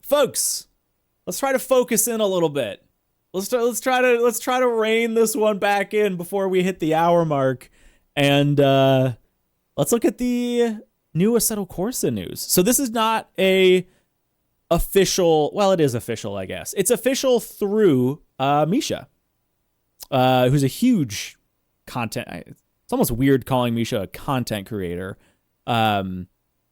folks, let's try to focus in a little bit. Let's try to rein this one back in before we hit the hour mark, and let's look at the new Assetto Corsa news. So this is not a official. Well, it is official, I guess. It's official through Misha, who's a huge content. It's almost weird calling Misha a content creator, but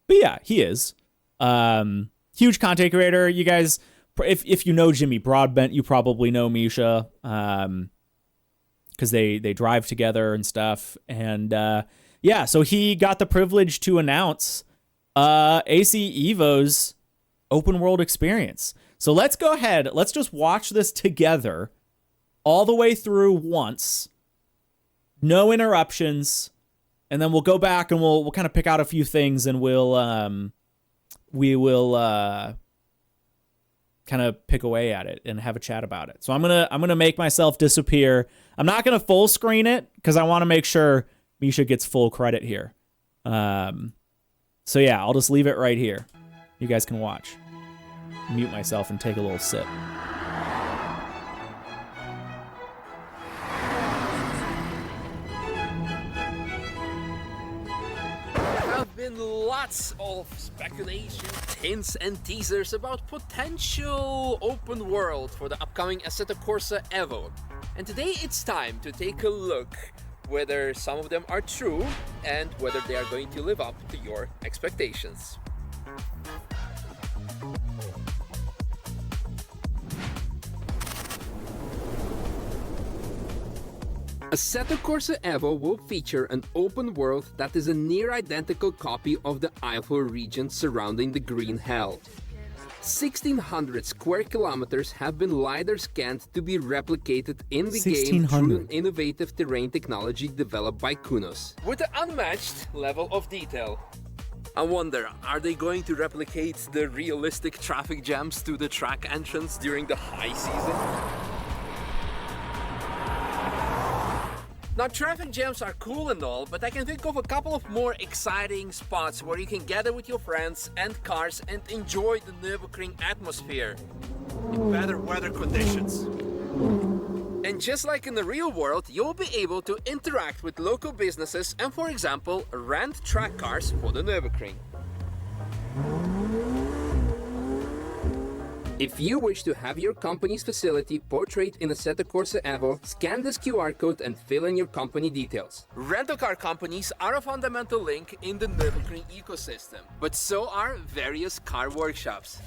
yeah, he is. Huge content creator. You guys, if you know Jimmy Broadbent, you probably know Misha, because they drive together and stuff. And yeah, so he got the privilege to announce AC Evo's open world experience. So let's go ahead. Let's just watch this together all the way through once. No interruptions. And then we'll go back and we'll kind of pick out a few things, and we will kind of pick away at it and have a chat about it. So I'm gonna make myself disappear. I'm not gonna full screen it because I want to make sure Misha gets full credit here. So yeah, I'll just leave it right here. You guys can watch. Mute myself and take a little sip. Lots of speculation, hints and teasers about potential open world for the upcoming Assetto Corsa Evo. And today it's time to take a look whether some of them are true and whether they are going to live up to your expectations. Assetto Corsa Evo will feature an open world that is a near-identical copy of the Evo region surrounding the Green Hell. 1,600 square kilometers have been LiDAR scanned to be replicated in the game through an innovative terrain technology developed by Kunos, with an unmatched level of detail. I wonder, are they going to replicate the realistic traffic jams to the track entrance during the high season? Now, traffic jams are cool and all, but I can think of a couple of more exciting spots where you can gather with your friends and cars and enjoy the Nürburgring atmosphere in better weather conditions. And just like in the real world, you'll be able to interact with local businesses and, for example, rent track cars for the Nürburgring. If you wish to have your company's facility portrayed in Assetto Corsa Evo, scan this QR code and fill in your company details. Rental car companies are a fundamental link in the Nürburgring ecosystem, but so are various car workshops.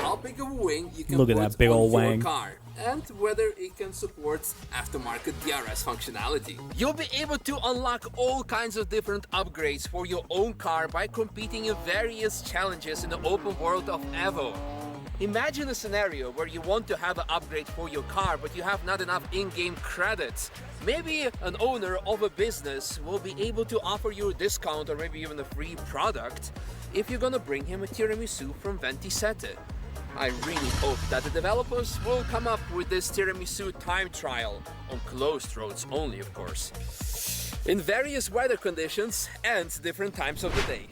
How big of a wing you can Look at put that big on old your wang. car, and whether it can support aftermarket DRS functionality. You'll be able to unlock all kinds of different upgrades for your own car by competing in various challenges in the open world of Evo. Imagine a scenario where you want to have an upgrade for your car, but you have not enough in-game credits. Maybe an owner of a business will be able to offer you a discount or maybe even a free product if you're gonna bring him a tiramisu from Ventisette. I really hope that the developers will come up with this tiramisu time trial, on closed roads only, of course, in various weather conditions and different times of the day.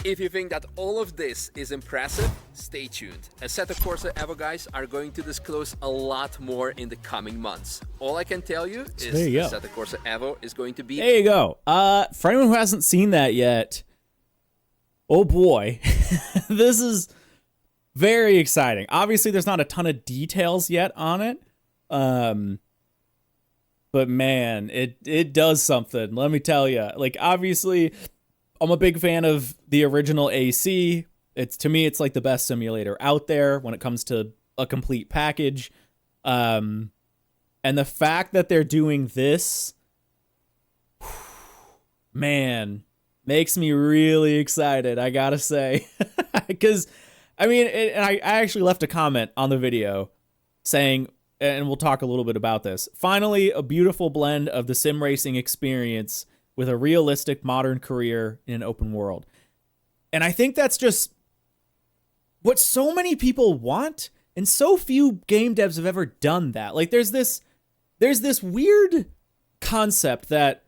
If you think that all of this is impressive, stay tuned. Assetto Corsa Evo guys are going to disclose a lot more in the coming months. All I can tell you is Assetto Corsa Evo is going to be... There you go. For anyone who hasn't seen that yet, oh boy, this is very exciting. Obviously, there's not a ton of details yet on it, but man, it does something. Let me tell you. Like, obviously, I'm a big fan of the original AC. To me, it's like the best simulator out there when it comes to a complete package. And the fact that they're doing this, man, makes me really excited, I gotta say. Because, I mean, I actually left a comment on the video saying, and we'll talk a little bit about this, finally, a beautiful blend of the sim racing experience with a realistic modern career in an open world. And I think that's just what so many people want, and so few game devs have ever done that. Like, there's this weird concept that,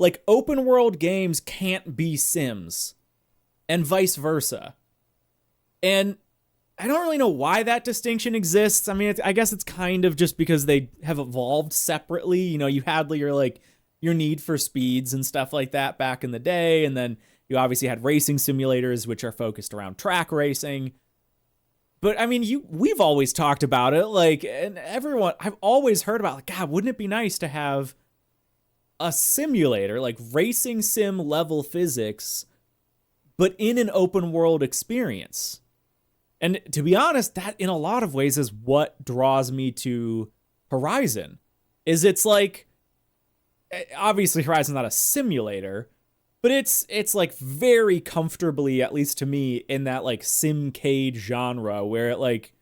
Like, open world games can't be Sims, and vice versa. And I don't really know why that distinction exists. I mean, I guess it's kind of just because they have evolved separately. You know, you had your Need for Speeds and stuff like that back in the day, and then you obviously had racing simulators, which are focused around track racing. But I mean, we've always talked about it, like, and everyone, I've always heard about, like, God, wouldn't it be nice to have a simulator, like racing sim level physics, but in an open world experience? And to be honest, that in a lot of ways is what draws me to Horizon. Is it's like, obviously Horizon's not a simulator, but it's like very comfortably, at least to me, in that like simcade genre where it like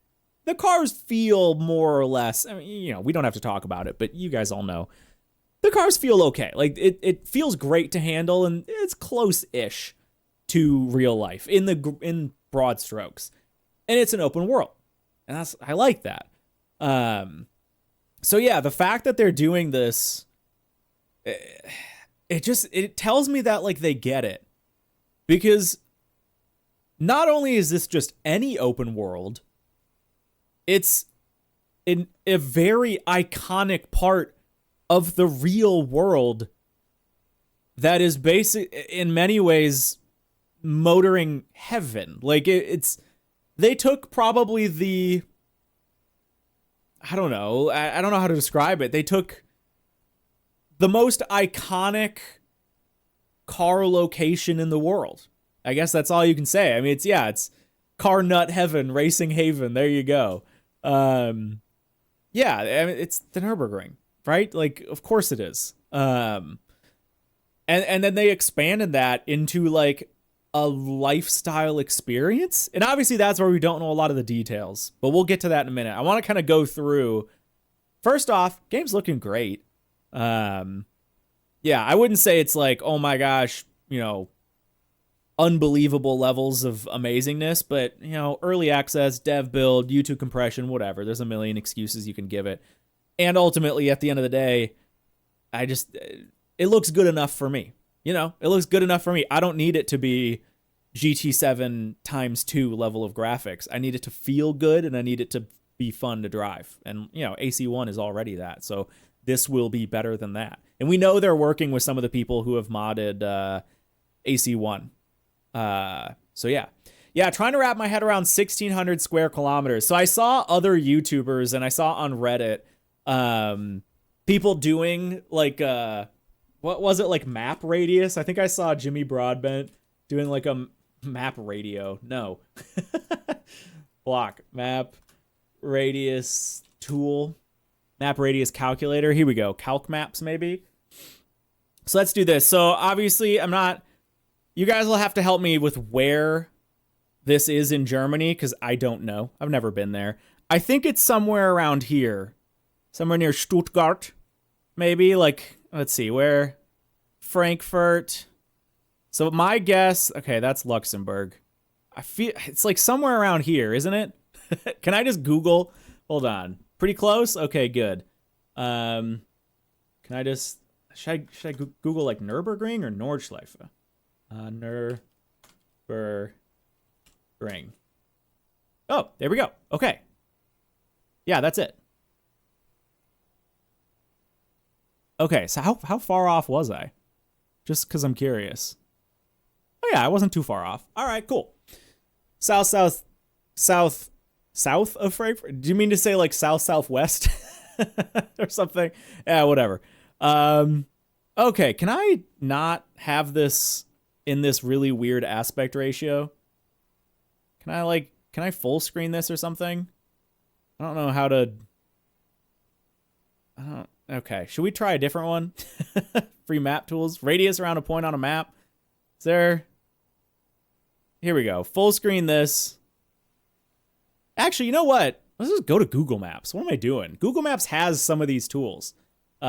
the cars feel more or less, I mean, you know, we don't have to talk about it, but you guys all know the cars feel okay. Like it feels great to handle, and it's close-ish to real life in broad strokes. And it's an open world, and I like that. So yeah, the fact that they're doing this, it tells me that like they get it, because not only is this just any open world, it's in a very iconic part of the real world that is basic in many ways motoring heaven. Like it's they took probably I don't know how to describe it. They took the most iconic car location in the world. I guess that's all you can say. I mean, it's car nut heaven, racing haven. There you go. Yeah, I mean, it's the Nürburgring, right? Like, of course it is. And then they expanded that into like a lifestyle experience. And obviously that's where we don't know a lot of the details, but we'll get to that in a minute. I want to kind of go through. First off, game's looking great. Yeah, I wouldn't say it's like, oh my gosh, you know, unbelievable levels of amazingness, but, you know, early access, dev build, YouTube compression, whatever. There's a million excuses you can give it. And ultimately, at the end of the day, it looks good enough for me. You know, it looks good enough for me. I don't need it to be GT7 times 2 level of graphics. I need it to feel good, and I need it to be fun to drive. And, you know, AC1 is already that. So this will be better than that. And we know they're working with some of the people who have modded AC1. So yeah, trying to wrap my head around 1,600 square kilometers. So I saw other YouTubers, and I saw on Reddit people doing like what was it, like map radius? I think I saw Jimmy Broadbent doing like a map radio. No. Block map radius tool. Map radius calculator. Here we go. Calc maps, maybe. So let's do this. So obviously you guys will have to help me with where this is in Germany, because I don't know. I've never been there. I think it's somewhere around here. Somewhere near Stuttgart. Maybe, like, let's see, where? Frankfurt. So my guess, okay, that's Luxembourg. I feel it's like somewhere around here, isn't it? Can I just Google? Hold on. Pretty close? Okay, good. Can I just, should I Google like Nürburgring or Nordschleife? Nürburgring. Oh, there we go. Okay. Yeah, that's it. Okay, so how far off was I? Just because I'm curious. Oh yeah, I wasn't too far off. All right, cool. South of Frankfurt? Do you mean to say like southwest or something? Yeah, whatever. Okay, can I not have this in this really weird aspect ratio? Can I full screen this or something? I don't know how to. Okay, should we try a different one? Free map tools. Radius around a point on a map. Is there? Here we go. Full screen this. Actually, you know what? Let's just go to Google Maps. What am I doing? Google Maps has some of these tools. All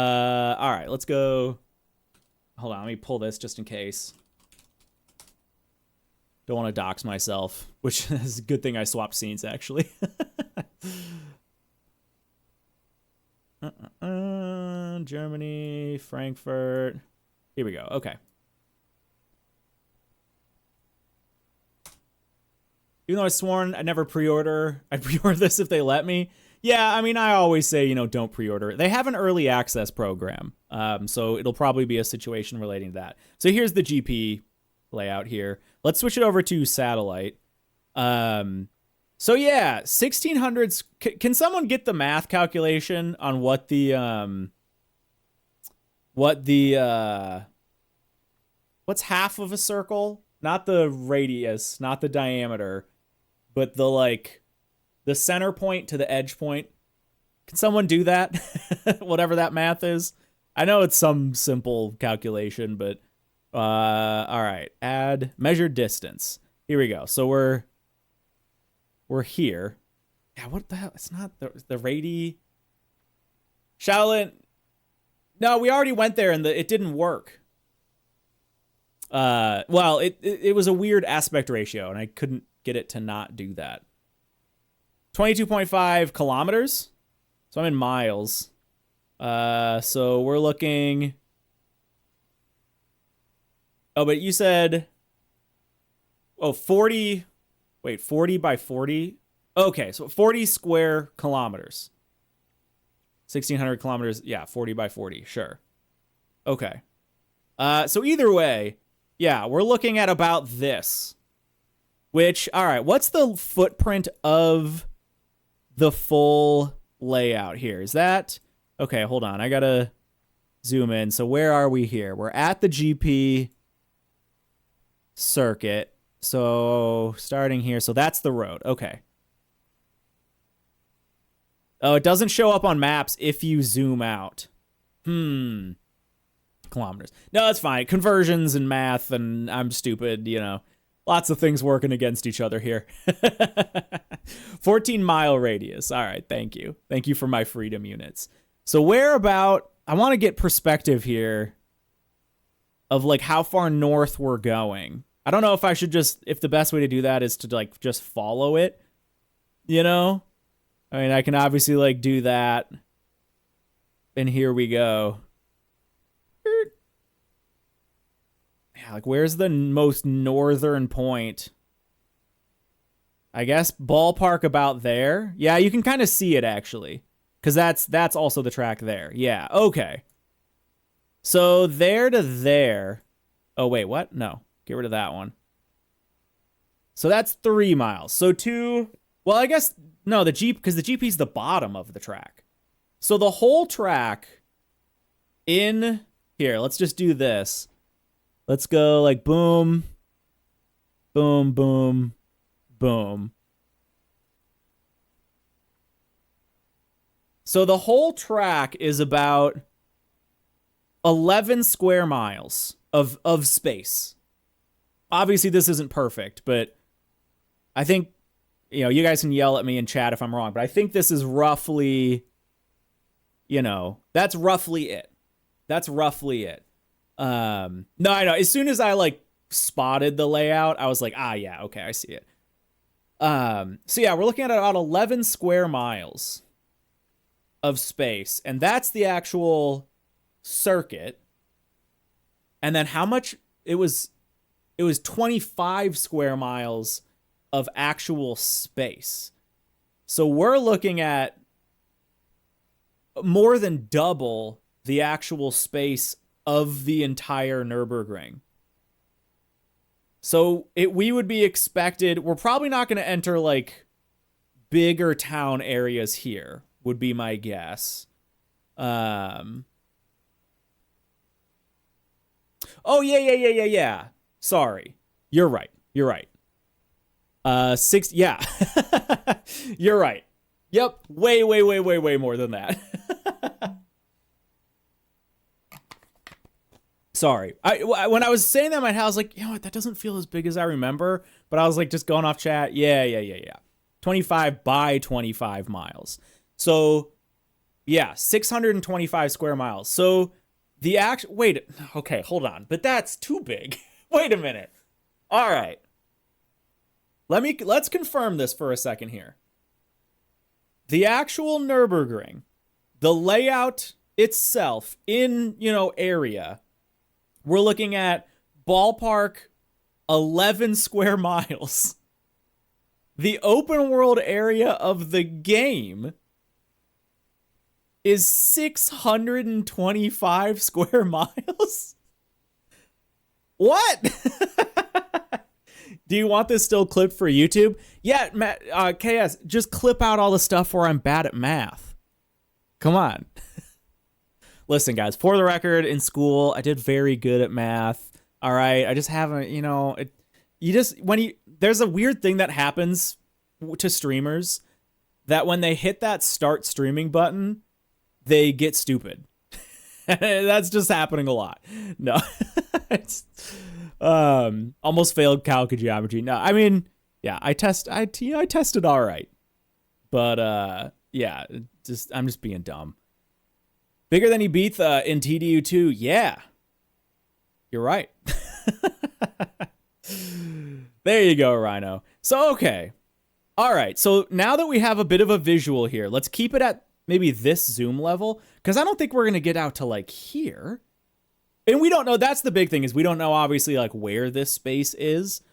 right, let's go. Hold on, let me pull this just in case. Don't want to dox myself, which is a good thing I swapped scenes, actually. Germany, Frankfurt. Here we go. Okay. Even though I sworn I'd never pre-order, I'd pre-order this if they let me. Yeah, I mean, I always say, you know, don't pre-order. They have an early access program, so it'll probably be a situation relating to that. So here's the GP layout here. Let's switch it over to satellite. So yeah, 1600s. Can someone get the math calculation on what's half of a circle? Not the radius, not the diameter, but the center point to the edge point. Can someone do that? Whatever that math is. I know it's some simple calculation, but all right. Add measured distance. Here we go. So we're here. Yeah, what the hell? It's not the radii. Shaolin. No, we already went there and it didn't work. Well, it was a weird aspect ratio and I couldn't get it to not do that. 22.5 kilometers. So I'm in miles. So we're looking. Oh, but you said, 40. Wait, 40 by 40. Okay, so 40 square kilometers. 1,600 kilometers. Yeah, 40 by 40. Sure. Okay. So either way, yeah, we're looking at about this. Which, all right, what's the footprint of the full layout here? Is that... Okay, hold on. I gotta zoom in. So where are we here? We're at the GP circuit. So starting here. So that's the road. Okay. Oh, it doesn't show up on maps if you zoom out. Kilometers. No, that's fine. Conversions and math, and I'm stupid, you know. Lots of things working against each other here. 14-mile radius. All right, thank you. Thank you for my freedom units. So where about... I want to get perspective here of, like, how far north we're going. I don't know if I should just... If the best way to do that is to, like, just follow it. You know? I mean, I can obviously, like, do that. And here we go. Yeah, like, where's the most northern point? I guess ballpark about there. Yeah, you can kind of see it, actually. Because that's also the track there. Yeah, okay. So there to there. Oh, wait, what? No. Get rid of that one. So that's 3 miles. So 2... Well, I guess... No, the Jeep... Because the GP's the bottom of the track. So the whole track in... Here, let's just do this. Let's go like boom, boom, boom, boom. So the whole track is about 11 square miles of space. Obviously, this isn't perfect, but I think, you know, you guys can yell at me in chat if I'm wrong, but I think this is roughly, you know, that's roughly it. That's roughly it. No, I know. As soon as I like spotted the layout, I was like, yeah, okay, I see it. So yeah, we're looking at about 11 square miles of space, and that's the actual circuit. And then how much it was 25 square miles of actual space. So we're looking at more than double the actual space of the entire Nürburgring. So we would be expected... We're probably not going to enter, like, bigger town areas here, would be my guess. Oh, yeah. Sorry. You're right. Yeah. You're right. Yep. Way more than that. Sorry. When I was saying that in my head, I was like, you know what, that doesn't feel as big as I remember. But I was like, just going off chat. Yeah. 25 by 25 miles. So, yeah, 625 square miles. So, the actual... Wait, okay, hold on. But that's too big. Wait a minute. All right. Let's confirm this for a second here. The actual Nürburgring, the layout itself in, area... We're looking at ballpark 11 square miles. The open world area of the game is 625 square miles. What? Do you want this still clipped for YouTube? Yeah, Matt, KS, just clip out all the stuff where I'm bad at math. Come on. Listen, guys, for the record, in school, I did very good at math. All right. I just haven't, there's a weird thing that happens to streamers that when they hit that start streaming button, they get stupid. That's just happening a lot. No. It's, almost failed calc and geometry. No, I mean, yeah, I tested all right. But yeah, I'm just being dumb. Bigger than Ibiza in TDU2. Yeah. You're right. There you go, Rhino. So, okay. All right. So now that we have a bit of a visual here, let's keep it at maybe this zoom level, because I don't think we're going to get out to like here. And we don't know. That's the big thing, is we don't know, obviously, like where this space is.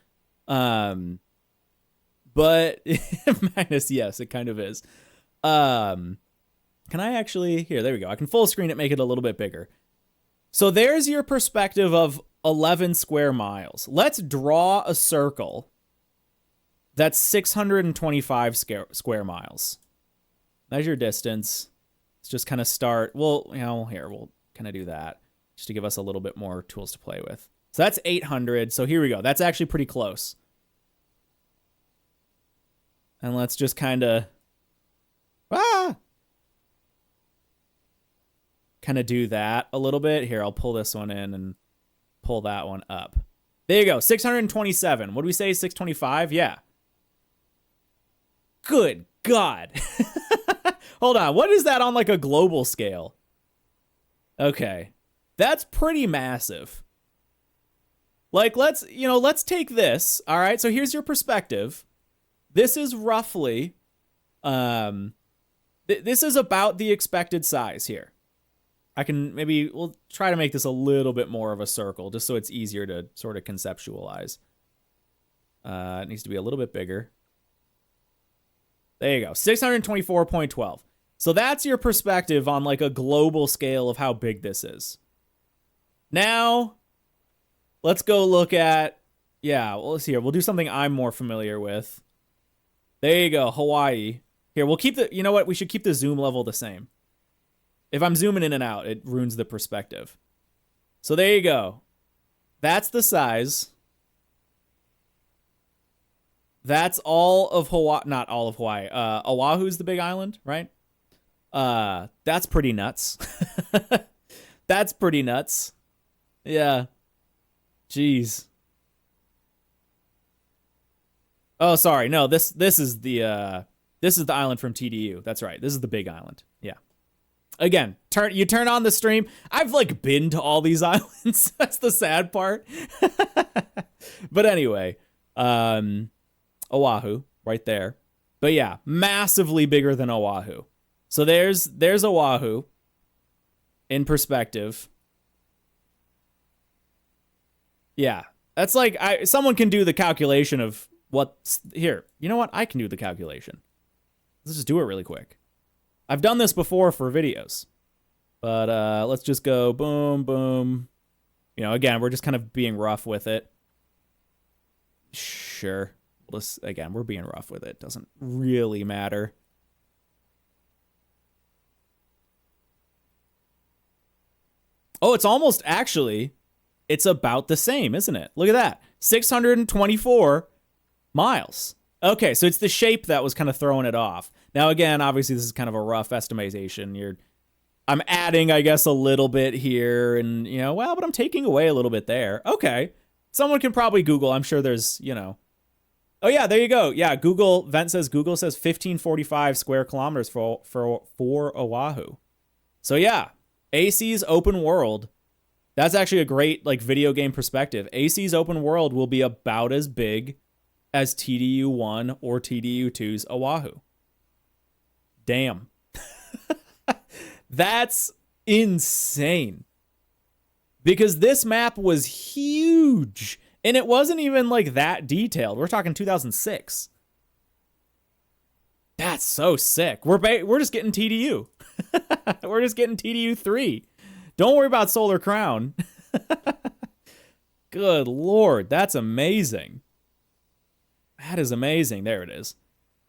But minus, yes, it kind of is. Can I actually, here, there we go. I can full screen it, make it a little bit bigger. So there's your perspective of 11 square miles. Let's draw a circle that's 625 square miles. Measure distance. Let's just kind of start. Well, here, we'll kind of do that just to give us a little bit more tools to play with. So that's 800. So here we go. That's actually pretty close. And let's just kind of, kind of do that a little bit. Here, I'll pull this one in and pull that one up. There you go. 627. What do we say? 625? Yeah. Good God. Hold on. What is that on like a global scale? Okay. That's pretty massive. Like, let's take this. All right. So here's your perspective. This is roughly, this is about the expected size here. We'll try to make this a little bit more of a circle just so it's easier to sort of conceptualize. It needs to be a little bit bigger. There you go. 624.12. So that's your perspective on like a global scale of how big this is. Now, let's go look at, let's see here. We'll do something I'm more familiar with. There you go. Hawaii. Here, we'll keep you know what? We should keep the zoom level the same. If I'm zooming in and out, it ruins the perspective. So there you go. That's the size. That's all of Hawaii. Not all of Hawaii. Oahu's the big island, right? That's pretty nuts. That's pretty nuts. Yeah. Jeez. Oh, sorry. No, this is the island from TDU. That's right. This is the big island. Yeah. Again, you turn on the stream. I've like been to all these islands. That's the sad part. But anyway, Oahu right there. But yeah, massively bigger than Oahu. So there's Oahu in perspective. Yeah, that's like someone can do the calculation of what's here. You know what? I can do the calculation. Let's just do it really quick. I've done this before for videos, but let's just go boom, boom. Again, we're just kind of being rough with it. Sure. Again, we're being rough with it. Doesn't really matter. Oh, it's almost actually, it's about the same, isn't it? Look at that. 624 miles. Okay, so it's the shape that was kind of throwing it off. Now, again, obviously, this is kind of a rough estimation. I'm adding, I guess, a little bit here, and, but I'm taking away a little bit there. Okay. Someone can probably Google. I'm sure there's, Oh, yeah, there you go. Yeah, Google says 1545 square kilometers for Oahu. So, yeah, AC's open world. That's actually a great, video game perspective. AC's open world will be about as big as TDU1 or TDU2's Oahu. Damn. That's insane. because this map was huge and it wasn't even like that detailed. We're talking 2006. That's so sick. We're just getting TDU. We're just getting TDU 3. Don't worry about Solar Crown. Good Lord, that's amazing. That is amazing. There it is.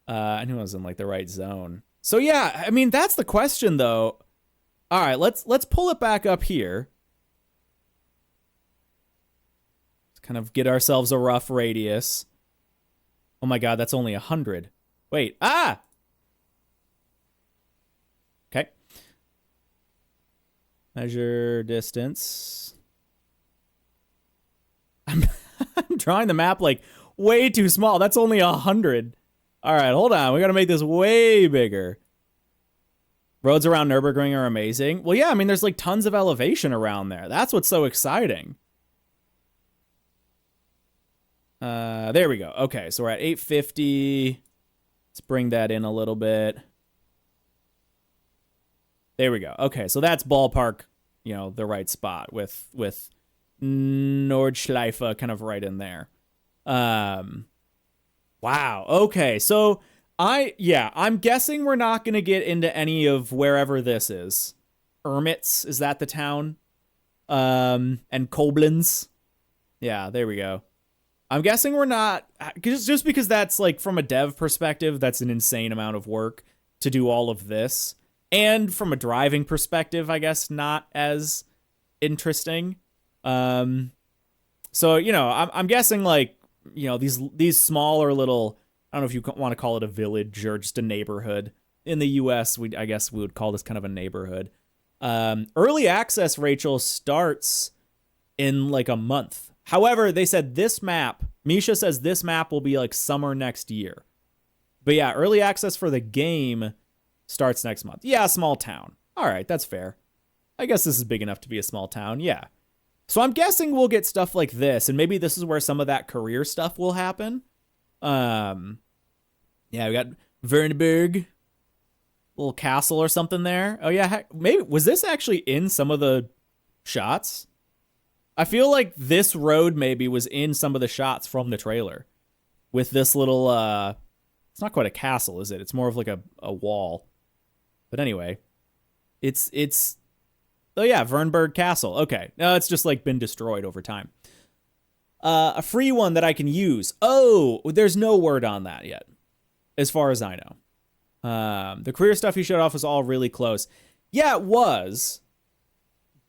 I knew I was in like the right zone. So yeah, I mean, that's the question though. All right, let's pull it back up here. Let's kind of get ourselves a rough radius. Oh my God, that's only 100. Wait, okay. Measure distance. I'm drawing the map like way too small. That's only 100. All right, hold on. We got to make this way bigger. Roads around Nürburgring are amazing. Well, yeah, I mean, there's like tons of elevation around there. That's what's so exciting. There we go. Okay, so we're at 850. Let's bring that in a little bit. There we go. Okay, so that's ballpark, you know, the right spot with Nordschleife kind of right in there. Wow. Okay, so I'm guessing we're not going to get into any of wherever this is. Ermitz, is that the town? And Koblenz. Yeah, there we go. I'm guessing we're not, just because that's like from a dev perspective, that's an insane amount of work to do all of this. And from a driving perspective, I guess not as interesting. So, you know, I'm guessing like, you know, these smaller little, I don't know if you want to call it a village or just a neighborhood. In the US, I guess we would call this kind of a neighborhood. Early access, Rachel, starts in like a month. However, they said this map, Misha says this map will be like summer next year. But yeah, early access for the game starts next month. Yeah, small town. All right, that's fair. I guess this is big enough to be a small town. Yeah. So I'm guessing we'll get stuff like this, and maybe this is where some of that career stuff will happen. Yeah, we got Wernberg, little castle or something there. Oh yeah, maybe was this actually in some of the shots? I feel like this road maybe was in some of the shots from the trailer with this little, it's not quite a castle, is it? It's more of like a wall. But anyway, it's, oh yeah, Wernberg Castle. Okay. No, it's just like been destroyed over time. A free one that I can use. Oh, there's no word on that yet, as far as I know. The career stuff he showed off was all really close. Yeah, it was.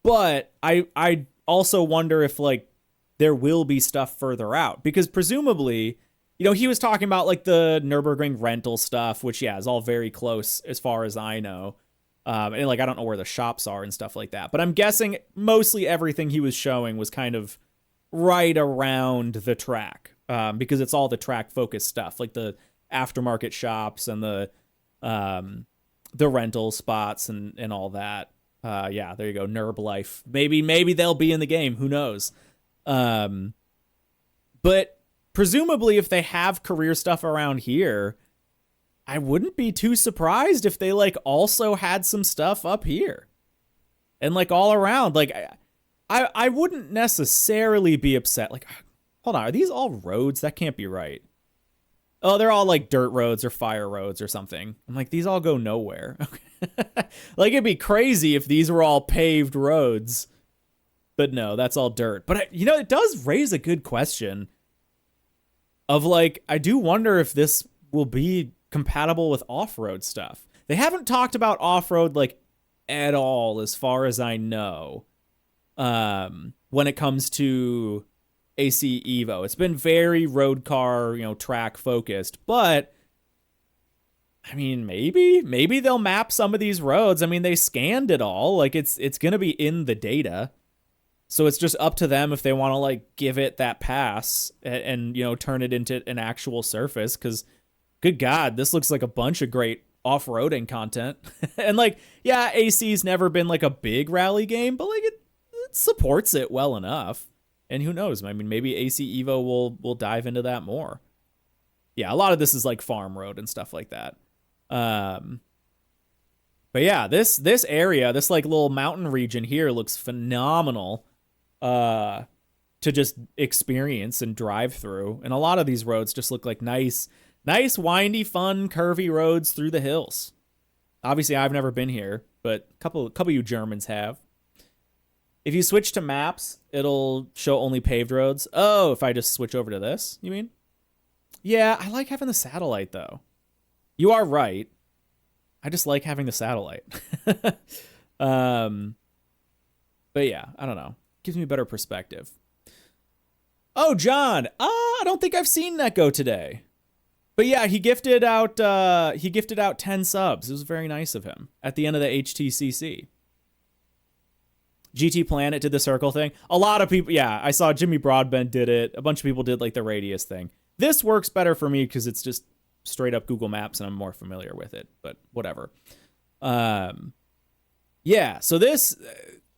But I also wonder if like there will be stuff further out, because presumably, you know, he was talking about like the Nürburgring rental stuff, which yeah, is all very close as far as I know. And like, I don't know where the shops are and stuff like that, but I'm guessing mostly everything he was showing was kind of right around the track, because it's all the track focused stuff, like the aftermarket shops and the rental spots and all that. Yeah, there you go. Nurb Life. Maybe they'll be in the game. Who knows? But presumably if they have career stuff around here, I wouldn't be too surprised if they like also had some stuff up here and like all around. Like I wouldn't necessarily be upset. Like, hold on, are these all roads? That can't be right. Oh, they're all like dirt roads or fire roads or something. I'm like, these all go nowhere. Okay. Like, it'd be crazy if these were all paved roads. But no, that's all dirt. But, you know, it does raise a good question of like, I do wonder if this will be compatible with off-road stuff. They haven't talked about off-road like at all as far as I know. When it comes to AC Evo, it's been very road car, you know, track focused, but I mean, maybe they'll map some of these roads. I mean, they scanned it all. Like it's going to be in the data. So it's just up to them if they want to like give it that pass and you know, turn it into an actual surface. Cause good God, this looks like a bunch of great off-roading content. And like, yeah, AC's never been like a big rally game, but like it supports it well enough. And who knows? I mean, maybe AC Evo will dive into that more. Yeah, a lot of this is like farm road and stuff like that. But yeah, this area, this like little mountain region here looks phenomenal. to just experience and drive through. And a lot of these roads just look like nice, windy, fun, curvy roads through the hills. Obviously, I've never been here, but a couple of you Germans have. If you switch to maps, it'll show only paved roads. Oh, if I just switch over to this, you mean? Yeah, I like having the satellite, though. You are right. I just like having the satellite. But yeah, I don't know. Gives me a better perspective. Oh, John. I don't think I've seen Neko today. But yeah, he gifted out 10 subs. It was very nice of him at the end of the HTCC. GT Planet did the circle thing. A lot of people, yeah, I saw Jimmy Broadbent did it. A bunch of people did like the radius thing. This works better for me because it's just straight up Google Maps and I'm more familiar with it, but whatever. Yeah, so this,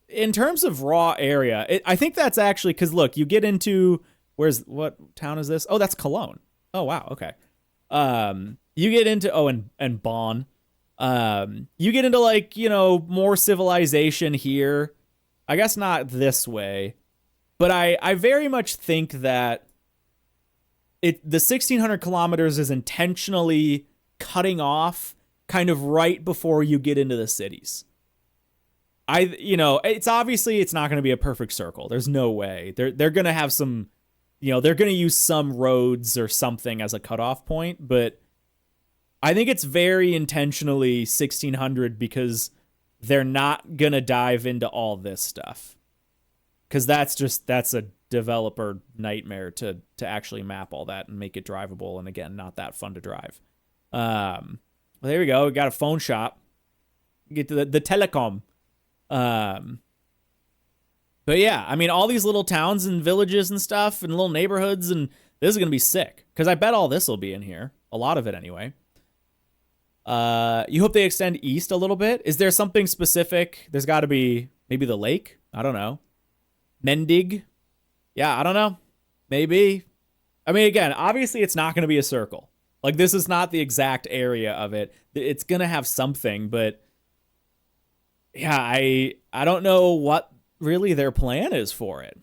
in terms of raw area, I think that's actually, because look, you get into, what town is this? Oh, that's Cologne. Oh, wow, okay. You get into, and Bonn. You get into like, more civilization here. I guess not this way, but I very much think that the 1,600 kilometers is intentionally cutting off kind of right before you get into the cities. It's obviously it's not going to be a perfect circle. There's no way. They're going to have some, they're going to use some roads or something as a cutoff point, but I think it's very intentionally 1,600 because they're not going to dive into all this stuff. Because that's a developer nightmare to actually map all that and make it drivable. And again, not that fun to drive. Well, there we go. We got a phone shop. Get to the telecom. But yeah, I mean, all these little towns and villages and stuff and little neighborhoods, and this is going to be sick. Because I bet all this will be in here. A lot of it anyway. You hope they extend east a little bit. Is there something specific? There's got to be maybe the lake. I don't know. Mendig. Yeah, I don't know. Maybe. I mean, again, obviously it's not going to be a circle. Like, this is not the exact area of it. It's going to have something, but yeah, I don't know what really their plan is for it.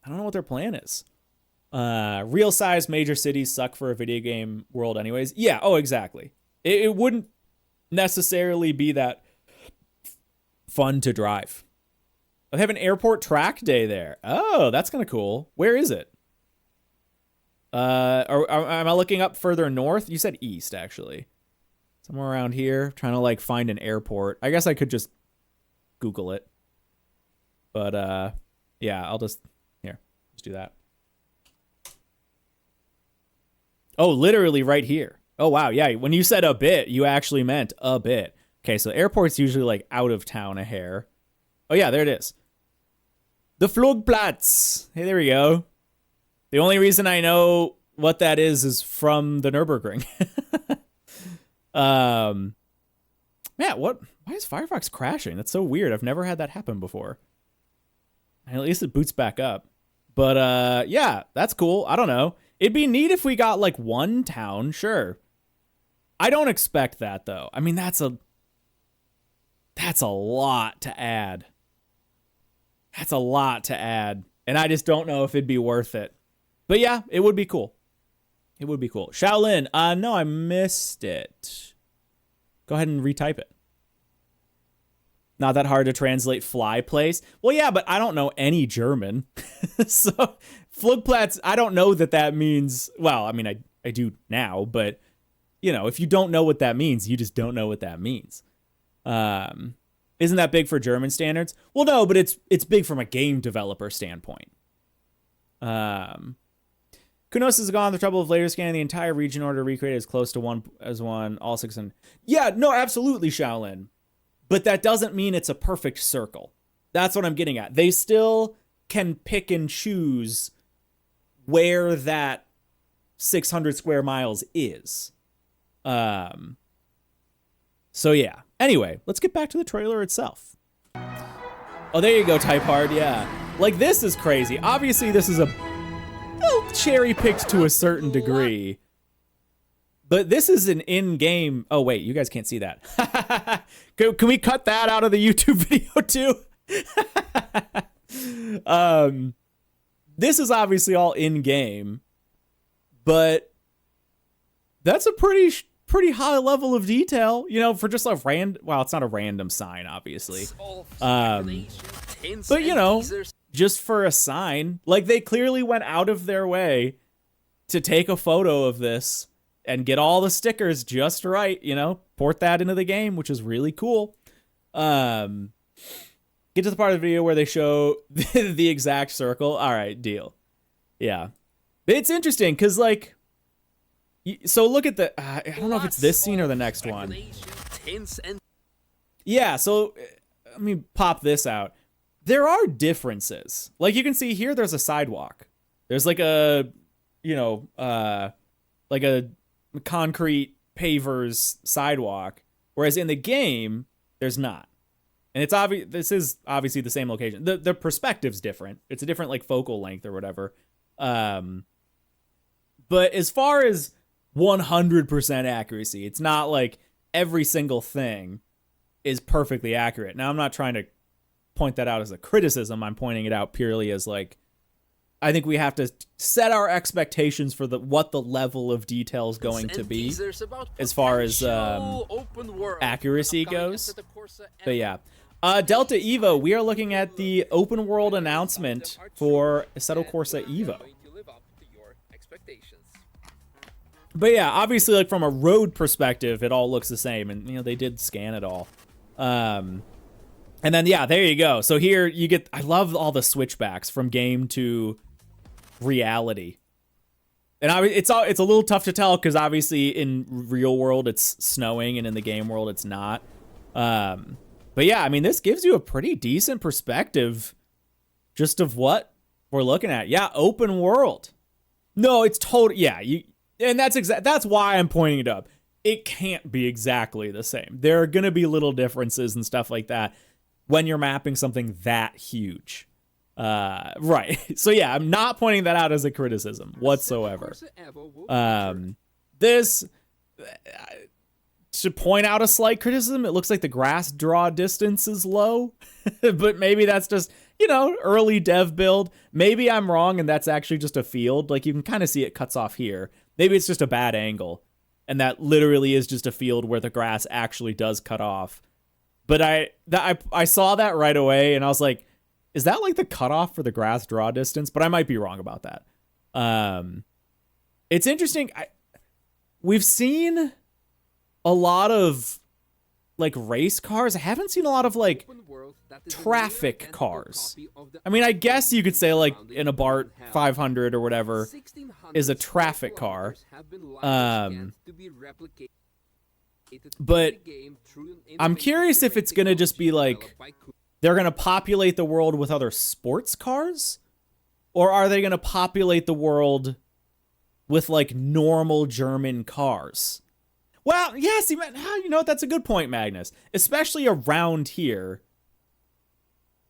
I don't know what their plan is. Real size major cities suck for a video game world anyways. Yeah, oh, exactly. It wouldn't necessarily be that fun to drive. They have an airport track day there. Oh, that's kind of cool. Where is it? Am I looking up further north? You said east, actually. Somewhere around here. Trying to, like, find an airport. I guess I could just Google it. But, yeah, I'll just do that. Oh, literally right here. Oh, wow. Yeah, when you said a bit, you actually meant a bit. Okay, so airport's usually, like, out of town a hair. Oh, yeah, there it is. The Flugplatz. Hey, there we go. The only reason I know what that is from the Nürburgring. Man, why is Firefox crashing? That's so weird. I've never had that happen before. At least it boots back up. But, yeah, that's cool. I don't know. It'd be neat if we got, like, one town, sure. I don't expect that, though. I mean, that's a lot to add. That's a lot to add. And I just don't know if it'd be worth it. But yeah, it would be cool. It would be cool. Shaolin, no, I missed it. Go ahead and retype it. Not that hard to translate fly place. Well, yeah, but I don't know any German. So, Flugplatz, I don't know that means, well, I mean, I do now, but, if you don't know what that means, you just don't know what that means. Isn't that big for German standards? Well, no, but it's big from a game developer standpoint. Kunos has gone the trouble of later scanning the entire region in order to recreate it as close to one as one, all six. And yeah, no, absolutely, Shaolin. But that doesn't mean it's a perfect circle. That's what I'm getting at. They still can pick and choose where that 600 square miles is. So yeah. Anyway, let's get back to the trailer itself. Oh, there you go, Type Hard, yeah. Like, this is crazy. Obviously, this is a cherry-picked to a certain degree. But this is an in-game... Oh, wait, you guys can't see that. Can we cut that out of the YouTube video, too? This is obviously all in game, but that's a pretty high level of detail, you know, for just a well, it's not a random sign, obviously. But you know, just for a sign, like they clearly went out of their way to take a photo of this and get all the stickers just right, you know, port that into the game, which is really cool. Get to the part of the video where they show the exact circle. All right, deal. Yeah. It's interesting because, like, so look at the, I don't know if it's this scene or the next one. Yeah, so let me pop this out. There are differences. Like, you can see here, there's a sidewalk. There's like a, you know, like a concrete pavers sidewalk. Whereas in the game, there's not. And it's obvious, this is obviously the same location. The perspective's different. It's a different, like, focal length or whatever. But as far as 100% accuracy, it's not like every single thing is perfectly accurate. Now, I'm not trying to point that out as a criticism. I'm pointing it out purely as, like, I think we have to set our expectations for what the level of detail is going to be as far as accuracy goes. But yeah. Delta Evo, we are looking at the open world announcement for Assetto Corsa Evo. But yeah, obviously, like, from a road perspective, it all looks the same, and, you know, they did scan it all. And then, yeah, there you go. So here you get, I love all the switchbacks from game to reality. And it's a little tough to tell because obviously in real world it's snowing and in the game world it's not. But yeah, I mean, this gives you a pretty decent perspective just of what we're looking at. Yeah, open world. No, it's total. Yeah, and that's why I'm pointing it up. It can't be exactly the same. There are going to be little differences and stuff like that when you're mapping something that huge. Right. So yeah, I'm not pointing that out as a criticism whatsoever. This should point out a slight criticism. It looks like the grass draw distance is low, but maybe that's just, you know, early dev build. Maybe I'm wrong and that's actually just a field. Like, you can kind of see it cuts off here. Maybe it's just a bad angle and that literally is just a field where the grass actually does cut off. But I saw that right away and I was like, is that like the cutoff for the grass draw distance? But I might be wrong about that. It's interesting. We've seen a lot of, like, race cars. I haven't seen a lot of, like, traffic cars. I mean, I guess you could say, like, an Abarth 500 or whatever is a traffic car. But I'm curious if it's going to just be, like, they're going to populate the world with other sports cars? Or are they going to populate the world with, like, normal German cars? Well, yes, you know what? That's a good point, Magnus. Especially around here,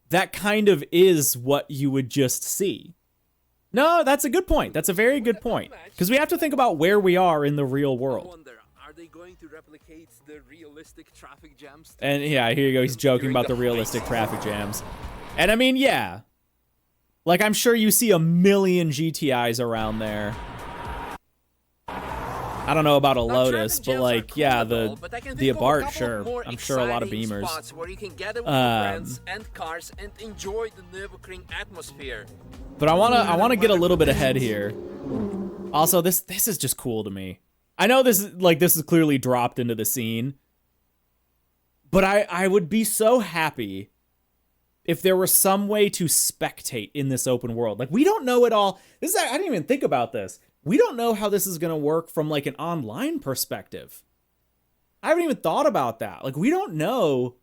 that kind of is what you would just see. No, that's a good point. That's a very good point. Because we have to think about where we are in the real world. Are they going to replicate the realistic traffic jams? And yeah, here you go. He's joking about the realistic traffic jams. And I mean, yeah. Like, I'm sure you see a million GTIs around there. I don't know about a Lotus, but, like, yeah, the Abarth, sure. I'm sure a lot of Beamers. Where you can gather with your friends and cars and enjoy the Nürburgring atmosphere. But I wanna get a little bit ahead here. Also, this is just cool to me. I know this is clearly dropped into the scene, but I would be so happy if there were some way to spectate in this open world. Like, we don't know it all. I didn't even think about this. We don't know how this is going to work from, like, an online perspective. I haven't even thought about that. Like, we don't know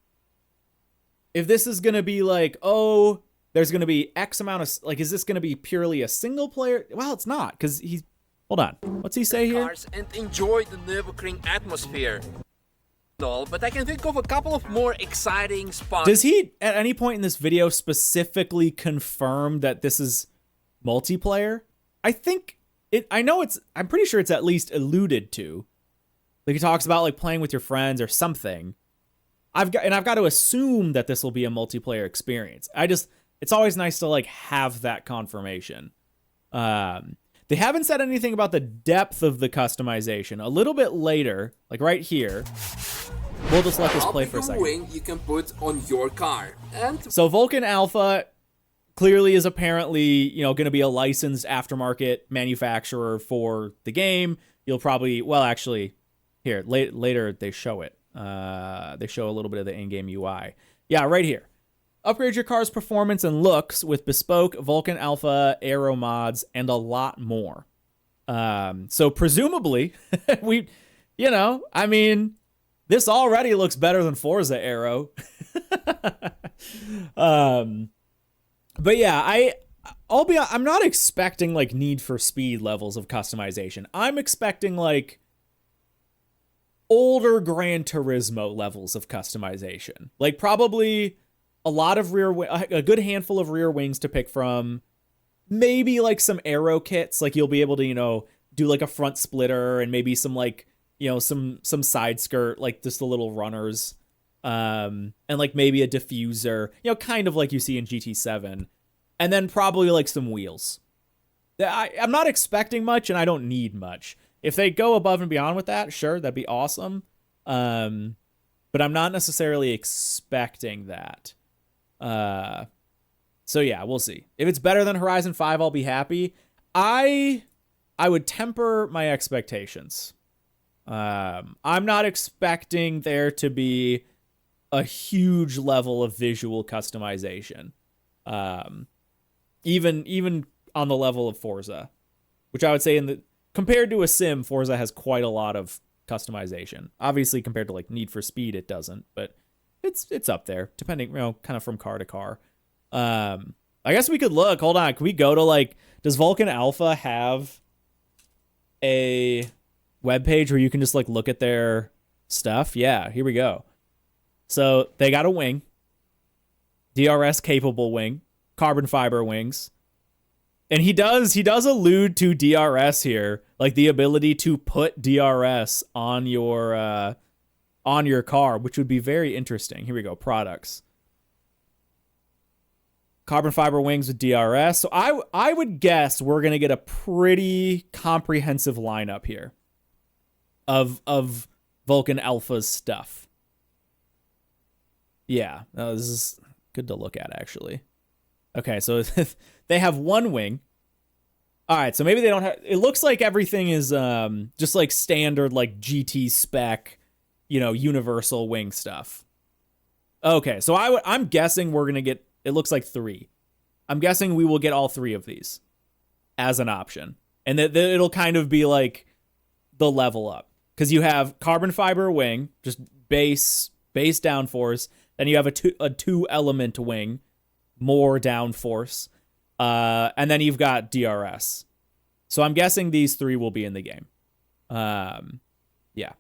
if this is going to be like, oh, there's going to be X amount of, like, is this going to be purely a single player? Well, it's not, because he's, hold on. What's he say here? And enjoy the Nürburgring atmosphere. But I can think of a couple of more exciting spots. Does he, at any point in this video, specifically confirm that this is multiplayer? I'm pretty sure it's at least alluded to. Like, he talks about, like, playing with your friends or something. I've got to assume that this will be a multiplayer experience. it's always nice to like have that confirmation. They haven't said anything about the depth of the customization. A little bit later, like right here, we'll just let this play for a second. Wing you can put on your car. And so Vulcan Alpha clearly is apparently, going to be a licensed aftermarket manufacturer for the game. You'll probably, well, actually, here, later they show it. They show a little bit of the in-game UI. Yeah, right here. Upgrade your car's performance and looks with bespoke Vulcan Alpha aero mods and a lot more. So presumably, this already looks better than Forza Aero. But yeah, I'm not expecting like Need for Speed levels of customization. I'm expecting like older Gran Turismo levels of customization. Like probably a good handful of rear wings to pick from. Maybe like some aero kits, like you'll be able to, do like a front splitter and maybe some like, some side skirt, like just the little runners. And like maybe a diffuser, kind of like you see in GT7. And then probably like some wheels. I'm not expecting much and I don't need much. If they go above and beyond with that, sure, that'd be awesome. But I'm not necessarily expecting that. So yeah, we'll see. If it's better than Horizon 5, I'll be happy. I would temper my expectations. I'm not expecting there to be a huge level of visual customization. Even on the level of Forza, which I would say compared to a sim, Forza has quite a lot of customization. Obviously, compared to like Need for Speed, it doesn't, but it's up there, depending, kind of from car to car. I guess we could look. Hold on, can we go to like, does Vulcan Alpha have a webpage where you can just like look at their stuff? Yeah, here we go. So they got a wing, DRS capable wing, carbon fiber wings. And he does allude to DRS here, like the ability to put DRS on your car, which would be very interesting. Here we go, products. Carbon fiber wings with DRS. So I would guess we're going to get a pretty comprehensive lineup here of Vulcan Alpha's stuff. Yeah, this is good to look at, actually. Okay, so they have one wing. All right, so maybe they don't have... It looks like everything is just like standard like GT spec, universal wing stuff. Okay, so I'm guessing we're going to get... It looks like 3. I'm guessing we will get all 3 of these as an option. And that it'll kind of be like the level up. Because you have carbon fiber wing, just base downforce. Then you have a 2-element wing, more downforce. And then you've got DRS. So I'm guessing these 3 will be in the game. Yeah.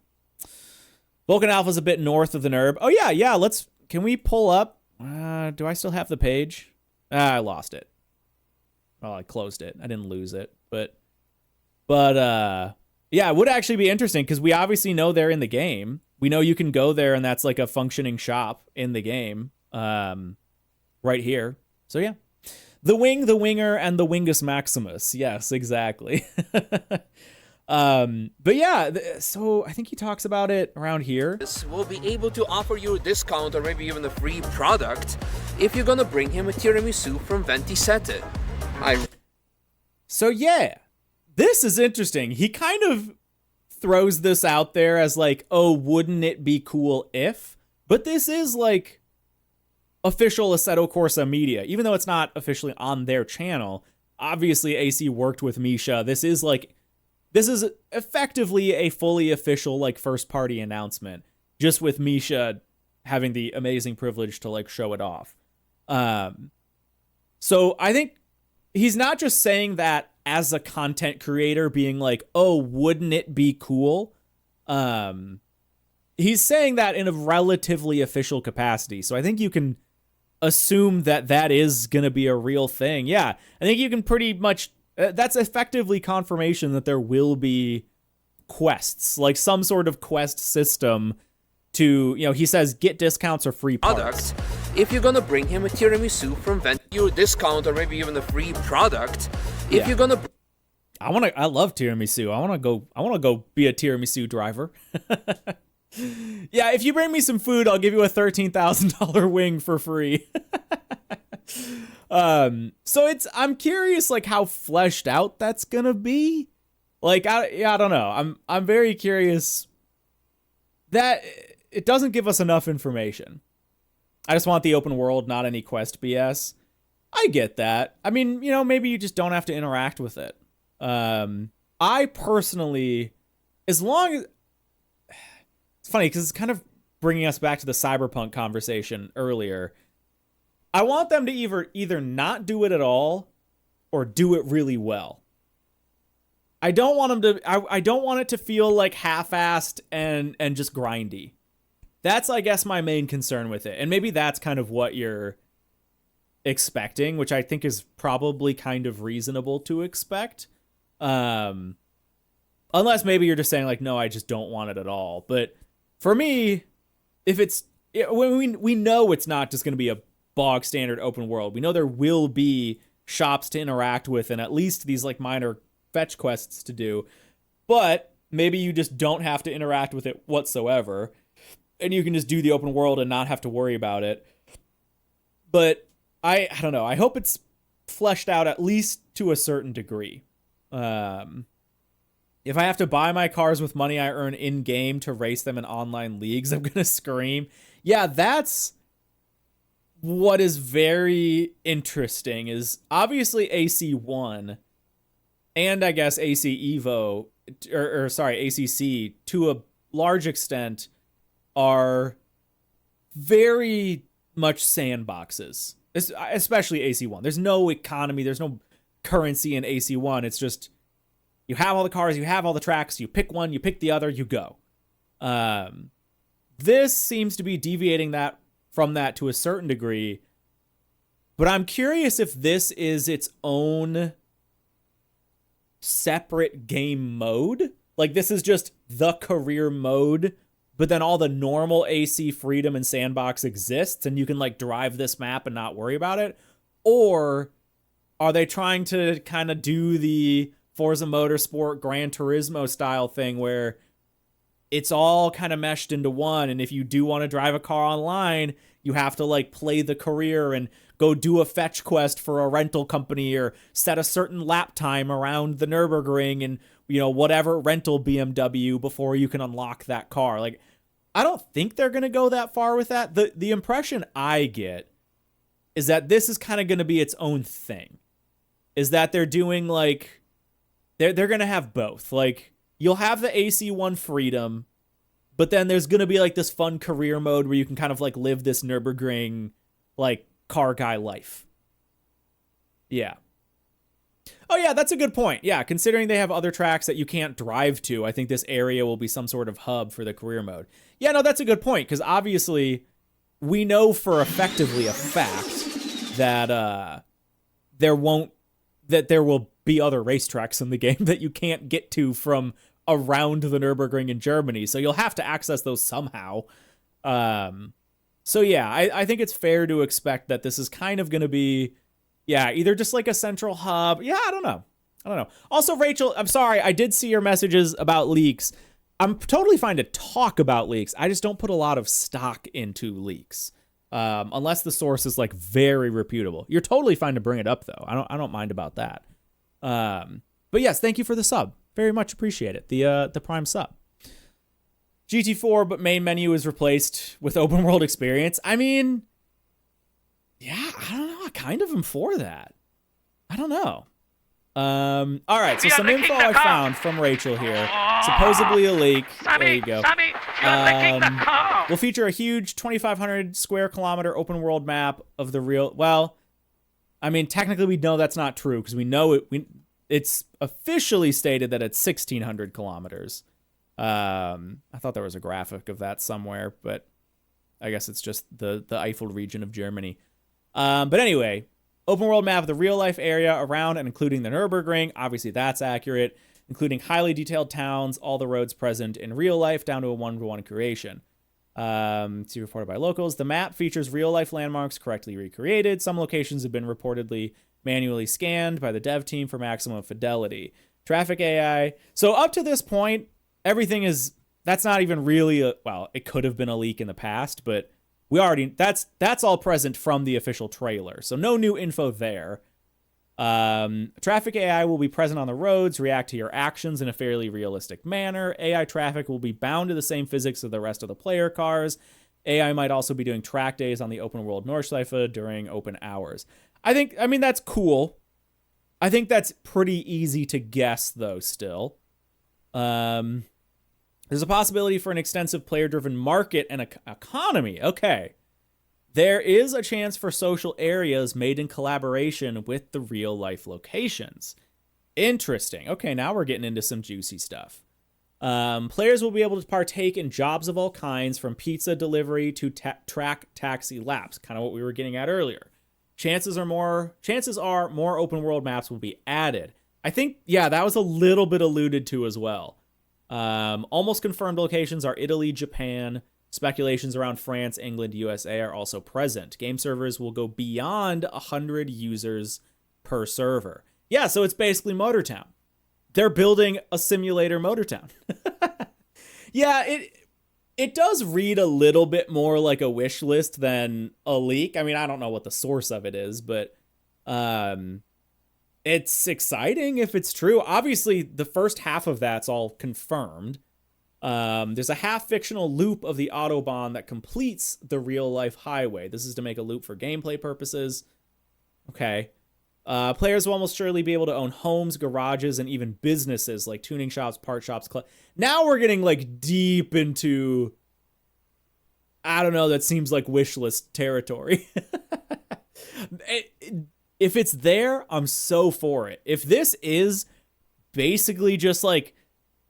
Vulcan Alpha's a bit north of the NERB. Oh, yeah. Can we pull up? Do I still have the page? I lost it. Well, I closed it. I didn't lose it. But yeah, it would actually be interesting because we obviously know they're in the game. We know you can go there and that's like a functioning shop in the game. Right here. So yeah. The wing, the winger, and the wingus maximus. Yes, exactly. But yeah, so I think he talks about it around here. This will be able to offer you a discount or maybe even a free product if you're gonna bring him a tiramisu from 27. So yeah, this is interesting. He kind of throws this out there as like, oh, wouldn't it be cool if? But this is like official Assetto Corsa media, even though it's not officially on their channel. Obviously, AC worked with Misha. This is effectively a fully official like first party announcement, just with Misha having the amazing privilege to like show it off. So I think he's not just saying that as a content creator being like, oh, wouldn't it be cool? He's saying that in a relatively official capacity. So I think you can assume that is going to be a real thing. Yeah, I think you can pretty much... that's effectively confirmation that there will be quests, like some sort of quest system to, he says, get discounts or free parts. if you're gonna bring him a tiramisu from Venture discount or maybe even a free product, if you're gonna... I love tiramisu. I want to go be a tiramisu driver. Yeah, if you bring me some food, I'll give you a $13,000 wing for free. So I'm curious like how fleshed out that's going to be. Like I don't know. I'm very curious that it doesn't give us enough information. I just want the open world, not any quest BS. I get that. I mean, maybe you just don't have to interact with it. I personally, as long as... It's funny because it's kind of bringing us back to the cyberpunk conversation earlier. I want them to either not do it at all or do it really well. I don't want them to... I don't want it to feel like half-assed and just grindy. That's, I guess, my main concern with it. And maybe that's kind of what you're expecting, which I think is probably kind of reasonable to expect. Unless maybe you're just saying, like, no, I just don't want it at all. But for me, if it's... we know it's not just going to be a bog standard open world. We know there will be shops to interact with and at least these, like, minor fetch quests to do. But maybe you just don't have to interact with it whatsoever. And you can just do the open world and not have to worry about it. But I don't know. I hope it's fleshed out at least to a certain degree. If I have to buy my cars with money I earn in-game to race them in online leagues, I'm going to scream. Yeah, that's what is very interesting is obviously AC1 and I guess AC Evo, or sorry, ACC to a large extent are very much sandboxes, especially AC1. There's no economy, there's no currency in AC1. It's just you have all the cars, you have all the tracks, you pick one, you pick the other, you go. This seems to be deviating from that to a certain degree, but I'm curious if this is its own separate game mode. Like this is just the career mode, but then all the normal AC freedom and sandbox exists and you can like drive this map and not worry about it. Or are they trying to kind of do the Forza Motorsport Gran Turismo style thing where it's all kind of meshed into one, and if you do want to drive a car online, you have to like play the career and go do a fetch quest for a rental company or set a certain lap time around the Nürburgring and whatever rental BMW before you can unlock that car. Like I don't think they're going to go that far with that. The impression I get is that this is kind of going to be its own thing. Is that they're doing like they're going to have both. Like you'll have the AC1 freedom, but then there's going to be like this fun career mode where you can kind of like live this Nürburgring like car guy life. Yeah. Oh yeah, that's a good point. Yeah, considering they have other tracks that you can't drive to, I think this area will be some sort of hub for the career mode. Yeah, no, that's a good point, because obviously we know for effectively a fact that there will be other racetracks in the game that you can't get to from around the Nürburgring in Germany, so you'll have to access those somehow. So yeah, I think it's fair to expect that this is kind of going to be, yeah, either just like a central hub. Yeah, I don't know. Also, Rachel, I'm sorry, I did see your messages about leaks. I'm totally fine to talk about leaks. I just don't put a lot of stock into leaks. Unless the source is like very reputable. You're totally fine to bring it up though. I don't mind about that. But yes, thank you for the sub. Very much appreciate it. The Prime sub. GT4, but main menu is replaced with open world experience. I mean, yeah, I don't know. I kind of am for that. I don't know. All right, so some info I found from Rachel here. Supposedly a leak. There you go. Will feature a huge 2,500 square kilometer open world map of the real. Well, I mean, technically we know that's not true because we know it. It's officially stated that it's 1,600 kilometers. I thought there was a graphic of that somewhere, but I guess it's just the Eifel region of Germany. But anyway, open world map of the real life area around and including the Nürburgring. Obviously that's accurate, including highly detailed towns, all the roads present in real life down to a 1-to-1 creation. To reported by locals. The map features real-life landmarks correctly recreated. Some locations have been reportedly manually scanned by the dev team for maximum fidelity. Traffic AI. So up to this point, everything is... That's not even really a... Well, it could have been a leak in the past, but we already... That's all present from the official trailer. So no new info there. Traffic AI will be present on the roads, react to your actions in a fairly realistic manner. AI traffic will be bound to the same physics of the rest of the player cars. AI might also be doing track days on the open world Nordschleife during open hours. I mean, that's cool. I think that's pretty easy to guess, though, still. There's a possibility for an extensive player-driven market and economy. Okay. There is a chance for social areas made in collaboration with the real-life locations. Interesting. Okay, now we're getting into some juicy stuff. Players will be able to partake in jobs of all kinds, from pizza delivery to track taxi laps, kind of what we were getting at earlier. Chances are more open-world maps will be added. I think, yeah, that was a little bit alluded to as well. Almost confirmed locations are Italy, Japan. Speculations around France, England, USA are also present. Game servers will go beyond 100 users per server. Yeah, so it's basically Motortown. They're building a simulator Motortown. Yeah, it does read a little bit more like a wish list than a leak. I mean, I don't know what the source of it is, but it's exciting if it's true. Obviously, the first half of that's all confirmed. There's a half-fictional loop of the Autobahn that completes the real-life highway. This is to make a loop for gameplay purposes. Okay. Players will almost surely be able to own homes, garages, and even businesses like tuning shops, part shops. Now we're getting, like, deep into... I don't know, that seems like wish list territory. If it's there, I'm so for it. If this is basically just, like...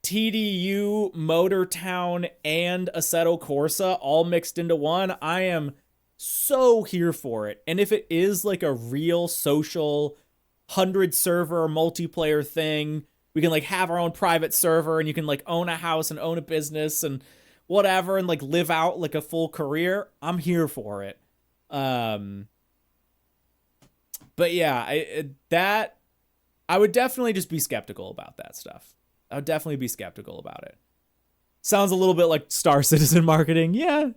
TDU, Motortown, and Assetto Corsa all mixed into one, I am so here for it. And if it is like a real social 100-server multiplayer thing, we can like have our own private server and you can like own a house and own a business and whatever and like live out like a full career, I'm here for it. But yeah, I would definitely just be skeptical about that stuff. I would definitely be skeptical about it. Sounds a little bit like Star Citizen marketing. Yeah,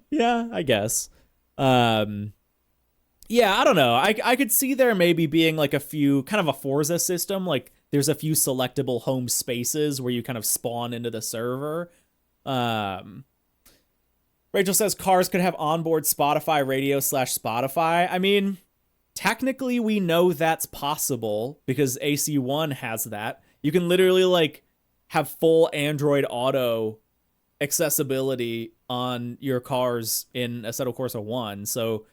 I guess. Yeah, I don't know. I could see there maybe being like a few, kind of a Forza system. Like there's a few selectable home spaces where you kind of spawn into the server. Rachel says cars could have onboard Spotify radio /Spotify. I mean, technically we know that's possible because AC1 has that. You can literally like have full Android Auto accessibility on your cars in Assetto Corsa 1. So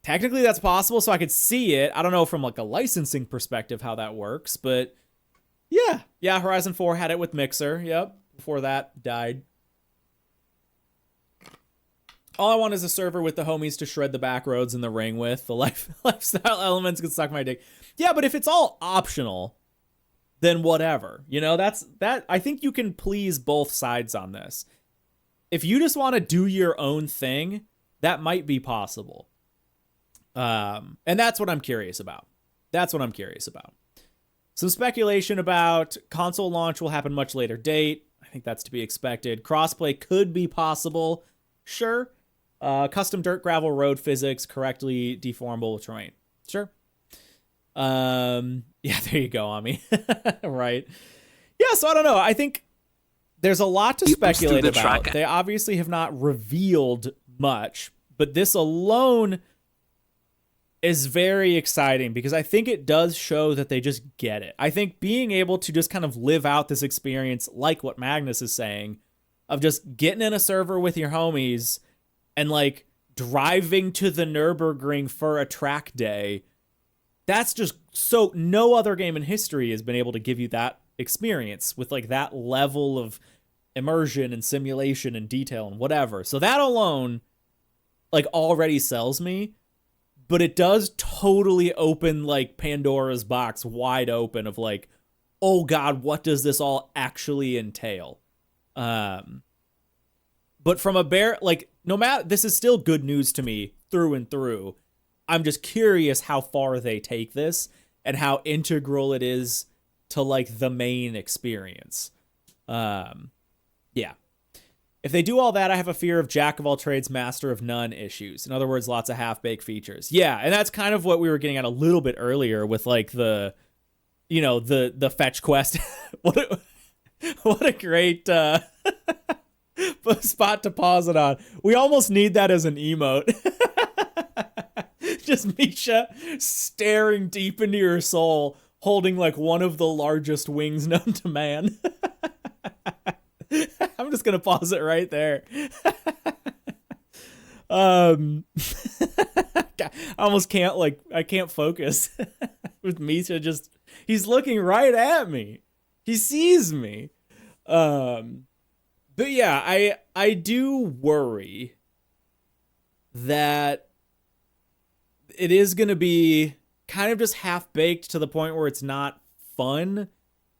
technically that's possible, so I could see it. I don't know from like a licensing perspective how that works, but yeah, Horizon 4 had it with Mixer. Yep, before that died. All I want is a server with the homies to shred the back roads and the ring with. The lifestyle elements could suck my dick. Yeah, but if it's all optional, then whatever. You know, that I think you can please both sides on this. If you just want to do your own thing, that might be possible. And that's what I'm curious about. Some speculation about console launch will happen much later date. I think that's to be expected. Crossplay could be possible. Sure. Custom dirt gravel road physics, correctly deformable terrain. Sure. Yeah, there you go, Ami. Right. Yeah, so I don't know. I think there's a lot to speculate about. They obviously have not revealed much, but this alone is very exciting because I think it does show that they just get it. I think being able to just kind of live out this experience, like what Magnus is saying, of just getting in a server with your homies and like driving to the Nürburgring for a track day, that's just so no other game in history has been able to give you that experience with like that level of immersion and simulation and detail and whatever. So that alone like already sells me, but it does totally open like Pandora's box wide open of like, oh God, what does this all actually entail? But from a bear, like, no matter, this is still good news to me through and through. I'm just curious how far they take this and how integral it is to, like, the main experience. Yeah. If they do all that, I have a fear of jack of all trades, master of none issues. In other words, lots of half-baked features. Yeah, and that's kind of what we were getting at a little bit earlier with, like, the fetch quest. what a great spot to pause it on. We almost need that as an emote. Just Misha staring deep into your soul, holding, like, one of the largest wings known to man. I'm just gonna pause it right there. I almost can't, like, I can't focus with Misha. Just, he's looking right at me. He sees me. But yeah, I do worry that it is gonna be kind of just half-baked to the point where it's not fun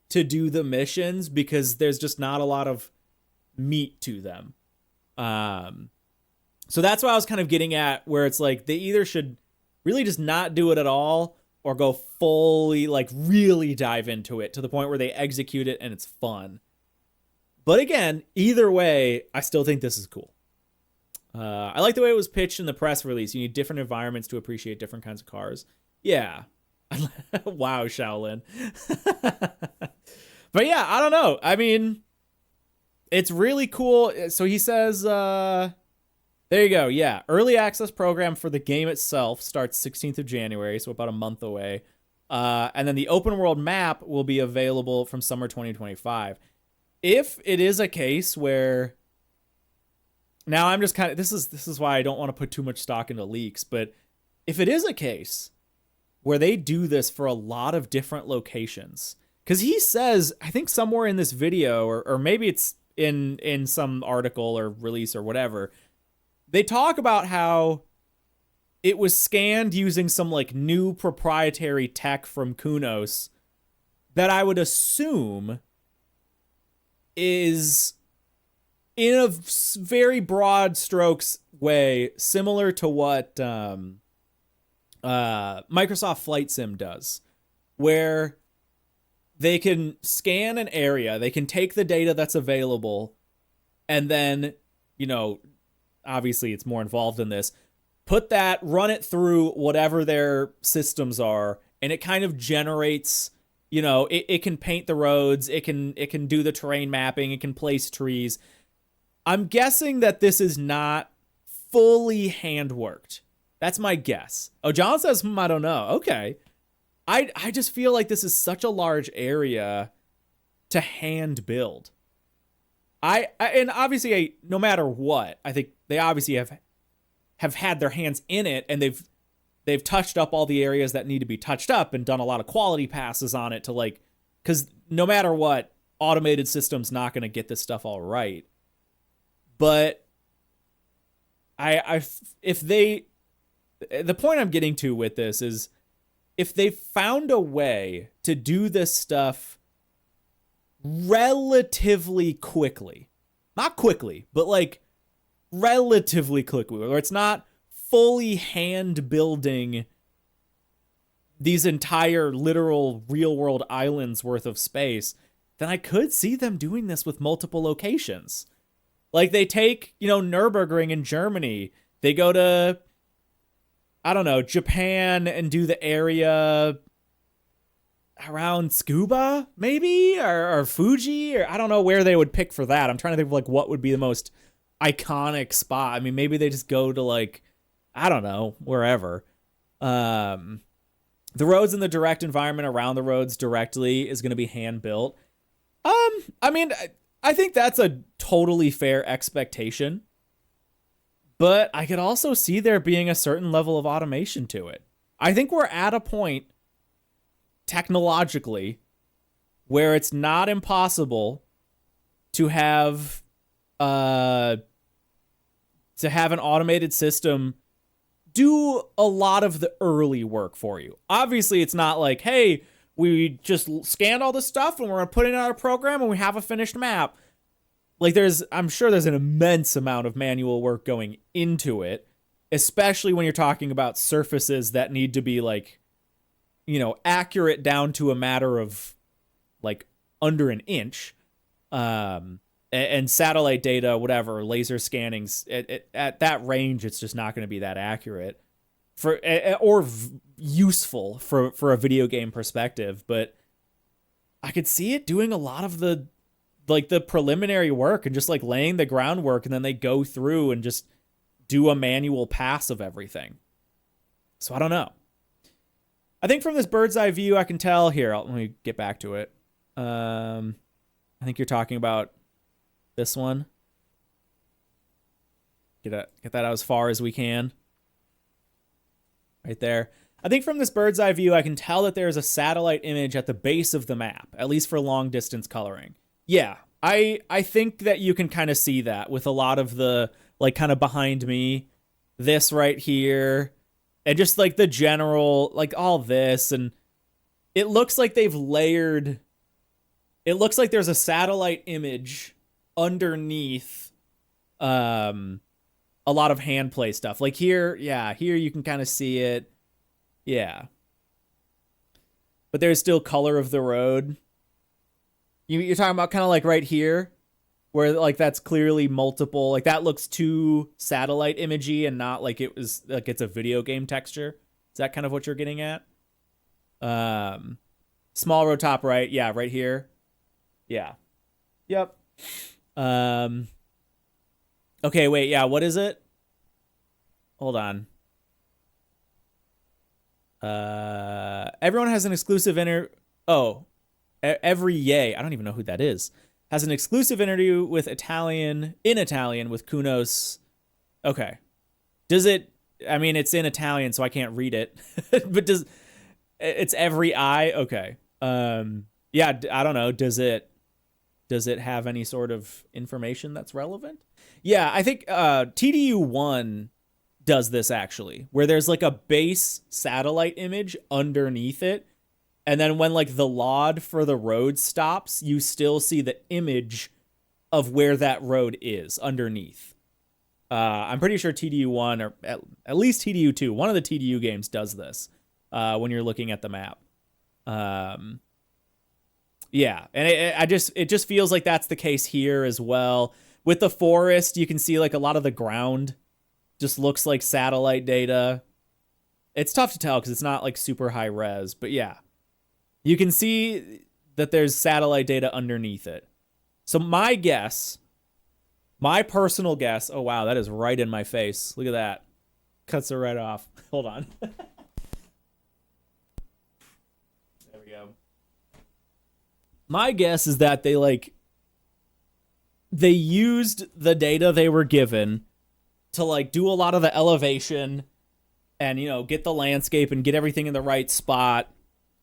to do the missions because there's just not a lot of meat to them. So that's why I was kind of getting at, where it's like they either should really just not do it at all or go fully, like, really dive into it to the point where they execute it and it's fun. But again, either way, I still think this is cool. I like the way it was pitched in the press release. You need different environments to appreciate different kinds of cars. Yeah. Wow, Shaolin. But yeah, I don't know. I mean, it's really cool. So he says, there you go. Yeah. Early access program for the game itself starts 16th of January, so about a month away. And then the open world map will be available from summer 2025. If it is a case where, now I'm just kind of, this is why I don't want to put too much stock into leaks, but if it is a case where they do this for a lot of different locations, because he says, I think somewhere in this video, or maybe it's in some article or release or whatever, they talk about how it was scanned using some, like, new proprietary tech from Kunos that I would assume is, in a very broad strokes way, similar to what Microsoft Flight Sim does, where they can scan an area, they can take the data that's available, and then, you know, obviously it's more involved in this, run it through whatever their systems are, and it kind of generates, you know, it can paint the roads, it can do the terrain mapping, it can place trees. I'm guessing that this is not fully hand-worked. That's my guess. Oh, John says, I don't know. Okay. I just feel like this is such a large area to hand build. And obviously, no matter what, I think they obviously have had their hands in it, and they've touched up all the areas that need to be touched up and done a lot of quality passes on it to, like, because no matter what, automated system's not going to get this stuff all right. But the point I'm getting to with this is, if they found a way to do this stuff relatively quickly, not quickly, but, like, relatively quickly, where it's not fully hand building these entire literal real world islands worth of space, then I could see them doing this with multiple locations. Like, they take, you know, Nürburgring in Germany, they go to, I don't know, Japan, and do the area around Tsukuba, maybe, or Fuji, or I don't know where they would pick for that. I'm trying to think of, like, what would be the most iconic spot. I mean, maybe they just go to, like, I don't know, wherever. The roads in the direct environment around the roads directly is going to be hand built. I mean, I think that's a totally fair expectation. But I could also see there being a certain level of automation to it. I think we're at a point, technologically, where it's not impossible to have an automated system do a lot of the early work for you. Obviously, it's not like, hey, we just scanned all this stuff and we're going to put it in our program and we have a finished map. like I'm sure there's an immense amount of manual work going into it, especially when you're talking about surfaces that need to be like, accurate down to a matter of like under an inch. And satellite data, whatever, laser scannings at that range, it's just not going to be that accurate or useful for a video game perspective. But I could see it doing a lot of the preliminary work and just like laying the groundwork, and then they go through and just do a manual pass of everything. So I don't know. I think from this bird's eye view, I can tell here. Let me get back to it. I think you're talking about this one. Get that out as far as we can. Right there. I think from this bird's eye view, I can tell that there's a satellite image at the base of the map, at least for long distance coloring. Yeah, I think that you can kind of see that with a lot of the, like, kind of behind me, this right here, and just like the general, like all this, and it looks like they've layered. It looks like there's a satellite image underneath a lot of hand play stuff. Like here, here you can kind of see it. Yeah. But there's still color of the road. You're talking about kind of like right here, where like that's clearly multiple, like that looks too satellite imagey and not like it was like it's a video game texture. Is that kind of what you're getting at? Small road top right. Yeah, right here. Yeah. Yep. Okay, wait, yeah, what is it? Hold on. Everyone has an exclusive every yay. I don't even know who that is. Has an exclusive interview with Italian with Kunos. Okay. Does it, I mean, it's in Italian, so I can't read it. But it's every eye? Okay. Yeah, I don't know. Does it have any sort of information that's relevant? Yeah, I think TDU1 does this actually, where there's like a base satellite image underneath it, and then when like the LOD for the road stops, you still see the image of where that road is underneath. I'm pretty sure TDU1 or at least TDU2, one of the TDU games does this when you're looking at the map. Yeah, and it just feels like that's the case here as well. With the forest, you can see like a lot of the ground just looks like satellite data. It's tough to tell because it's not like super high res, but yeah. You can see that there's satellite data underneath it. So my personal guess, oh wow, that is right in my face. Look at that. Cuts it right off. Hold on. There we go. My guess is that they used the data they were given to like do a lot of the elevation and, get the landscape and get everything in the right spot.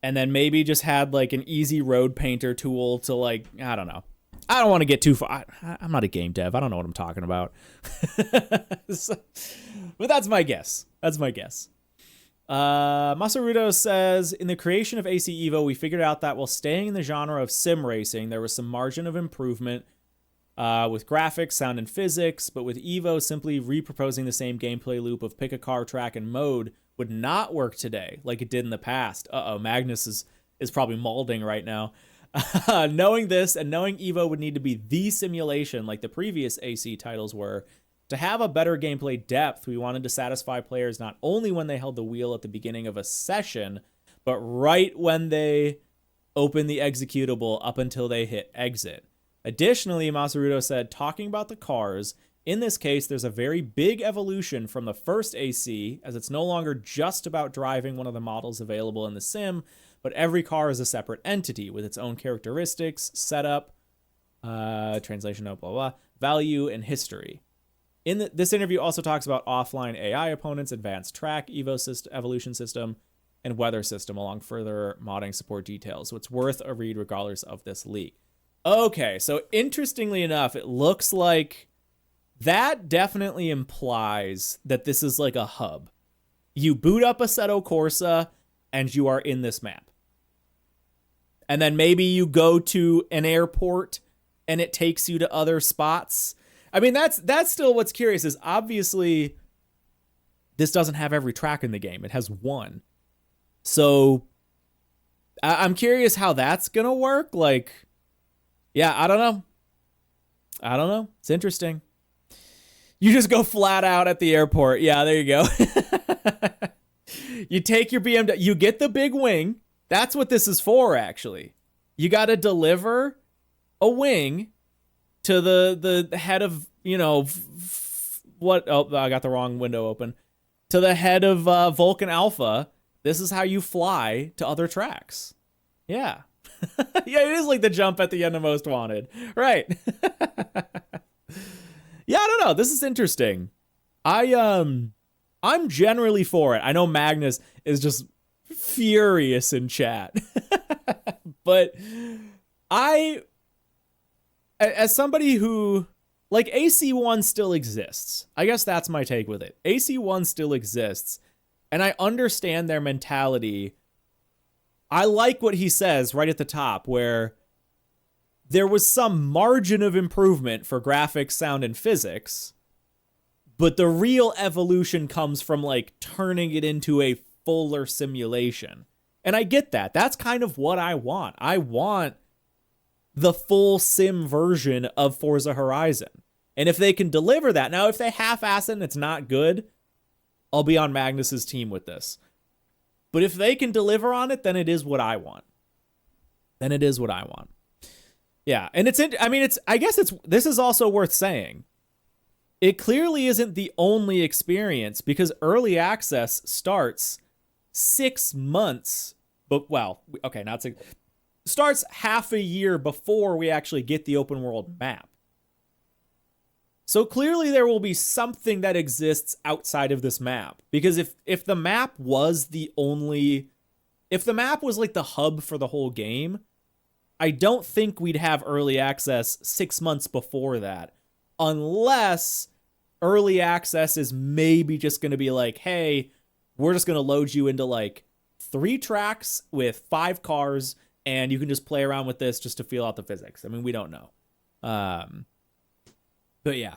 And then maybe just had like an easy road painter tool to like, I don't know. I don't want to get too far. I'm not a game dev. I don't know what I'm talking about. But that's my guess. Masaruto says, in the creation of AC Evo, we figured out that while staying in the genre of sim racing, there was some margin of improvement with graphics, sound, and physics. But with Evo, simply reproposing the same gameplay loop of pick a car, track, and mode would not work today like it did in the past. Magnus is probably molding right now. Knowing this and knowing Evo would need to be the simulation like the previous AC titles were, to have a better gameplay depth, we wanted to satisfy players not only when they held the wheel at the beginning of a session, but right when they open the executable up until they hit exit. Additionally, Masaruto said, talking about the cars, in this case, there's a very big evolution from the first AC, as it's no longer just about driving one of the models available in the sim, but every car is a separate entity with its own characteristics, setup, translation, blah, blah, value, and history. This interview also talks about offline AI opponents, advanced track, evolution system, and weather system, along further modding support details. So it's worth a read regardless of this leak. Okay, so interestingly enough, it looks like that definitely implies that this is like a hub. You boot up Assetto Corsa, and you are in this map. And then maybe you go to an airport and it takes you to other spots. I mean, that's still what's curious is obviously this doesn't have every track in the game. It has one. So I'm curious how that's going to work. Like, yeah, I don't know. It's interesting. You just go flat out at the airport. Yeah, there you go. You take your BMW. You get the big wing. That's what this is for, actually. You got to deliver a wing to the head of, what? Oh, I got the wrong window open. To the head of Vulcan Alpha. This is how you fly to other tracks. Yeah. Yeah, it is like the jump at the end of Most Wanted. Right. Yeah, I don't know. This is interesting. I'm generally for it. I know Magnus is just furious in chat. But as somebody who, like, AC1 still exists. I guess that's my take with it. AC1 still exists. And I understand their mentality. I like what he says right at the top, where there was some margin of improvement for graphics, sound, and physics, but the real evolution comes from, like, turning it into a fuller simulation. And I get that. That's kind of what I want. I want the full sim version of Forza Horizon. And if they can deliver that, now if they half-ass it and it's not good, I'll be on Magnus's team with this. But if they can deliver on it, then it is what I want. Yeah, and this is also worth saying. It clearly isn't the only experience, because early access starts 6 months, starts half a year before we actually get the open world map. So clearly there will be something that exists outside of this map. Because if the map was if the map was like the hub for the whole game, I don't think we'd have early access 6 months before that. Unless early access is maybe just going to be like, hey, we're just going to load you into like 3 tracks with 5 cars, and you can just play around with this just to feel out the physics. I mean, we don't know. But yeah,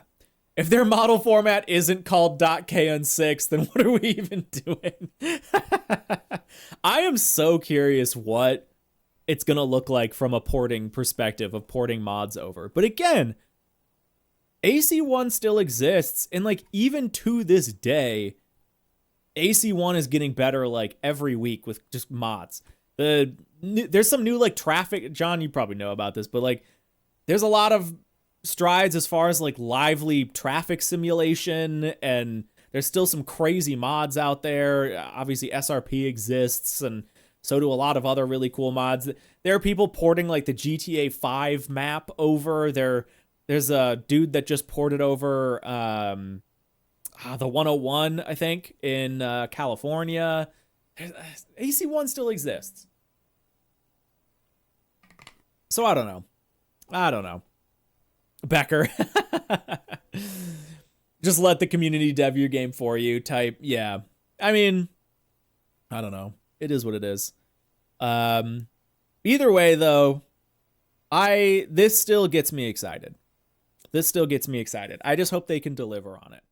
if their model format isn't called .kn6, then what are we even doing? I am so curious what it's going to look like from a porting perspective of porting mods over. But again, AC1 still exists. And like, even to this day, AC1 is getting better like every week with just mods. There's some new like traffic. John, you probably know about this, but like there's a lot of strides as far as like lively traffic simulation, and there's still some crazy mods out there. Obviously SRP exists, and so do a lot of other really cool mods. There are people porting like the GTA 5 map over there. There's a dude that just ported over the 101, I think, in California. AC1 still exists. So I don't know. Becker. Just let the community dev your game for you type. Yeah. I mean, I don't know. It is what it is. Either way, though, this still gets me excited. I just hope they can deliver on it.